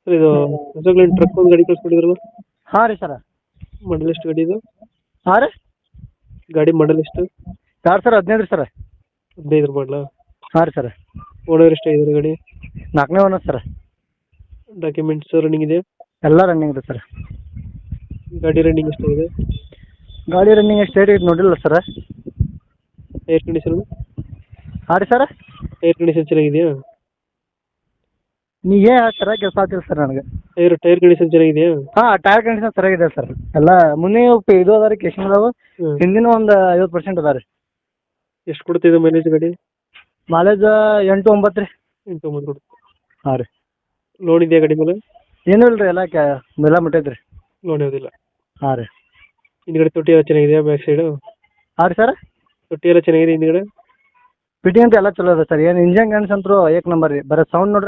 Sir ಇದು ಹೊಸಗ್ಲೇನ್ truck ಒಂದು ಗಾಡಿ ಕಳ್ಸ್ಕೊಟ್ಟಿದ್ರಲ್ಲ, ಹಾಂ ರೀ ಸರ. ಮಾಡಲ್ ಎಷ್ಟು ಗಾಡಿ ಇದು? ಹಾಂ ರೀ, ಗಾಡಿ ಮಾಡಲ್ ಎಷ್ಟು? 2015 ರೀ ಸರ. 15 ಮಾಡಲ? ಹಾಂ ರೀ ಸರ. ಓನರ್ ಎಷ್ಟಾಗಿದ್ದಾರೆ ಗಾಡಿ? 4ನೇ ಓನರ್ ಸರ. ಡಾಕ್ಯುಮೆಂಟ್ಸ್ ರನ್ನಿಂಗ್ ಇದೆಯಾ? ಎಲ್ಲ ರನ್ನಿಂಗ್ ಇದೆ ಸರ್. ಗಾಡಿ ರನ್ನಿಂಗ್ ಎಷ್ಟಾಗಿದೆ? ಗಾಡಿ ರನ್ನಿಂಗ್ ಎಷ್ಟು ಐತೆ ನೋಡಿಲ್ಲ ಸರ. Air condition? ಹಾಂ ರೀ ಸರ. ಏರ್ ಕಂಡೀಷನ್ ಚೆನ್ನಾಗಿದೆಯಾ? ನೀ ಏನು ಸರ ಕೆಲಸ ಆಗ್ತಿಲ್ಲ ಸರ್ ನನಗೆ. ಟೈರ್ ಕಂಡೀಷನ್ ಚೆನ್ನಾಗಿದೆಯಾ? ಹಾಂ, ಟೈರ್ ಕಂಡೀಷನ್ ಸರಿಯಾಗಿದೆ ಸರ್. ಎಲ್ಲ ಮುಂದೆ ಇದು ಅದ ರೀ, ಕೇಶನ್ ಅದಾವೆ. ಹಿಂದಿನ ಒಂದು 50% ಅದ ರೀ. ಎಷ್ಟು ಕೊಡ್ತಿದೆ ಮೈಲೇಜ್ ಗಾಡಿ? ಮಾಲೇಜ್ 8, 9 ರೀ. 8, 9 ಕೊಡುತ್ತೆ. ಹಾಂ ರೀ. ಲೋನ್ ಇದೆಯಾ ಗಾಡಿ ಮೇಲೆ? ಏನೂ ಇಲ್ಲ ರೀ, ಎಲ್ಲ ಮುಟ್ಟೈತೆ ರೀ. ಲೋನ್ ಯಾವುದಿಲ್ಲ? ಹಾಂ ರೀ. ಹಿಂದ್ಗಡೆ ತೊಟ್ಟಿ ಎಲ್ಲ ಚೆನ್ನಾಗಿದೆಯಾ ಬ್ಯಾಕ್ ಸೈಡು? ಹಾಂ ರೀ ಸರ್. ತೊಟ್ಟಿ ಎಲ್ಲ ಚೆನ್ನಾಗಿದೆ ಹಿಂದ್ಗಡೆ? ಫಿಟ್ಟಿಂಗ್ ಅಂತ ಎಲ್ಲ ಚಲೋ ಇದೆ ಸರ್. ಏನು ಇಂಜನ್ ಗನ್ಸ್ ಅಂತೂ ಏಕ್ ನಂಬರ್ ರೀ. ಬರೀ ಸೌಂಡ್ ನೋಡ್ರಿ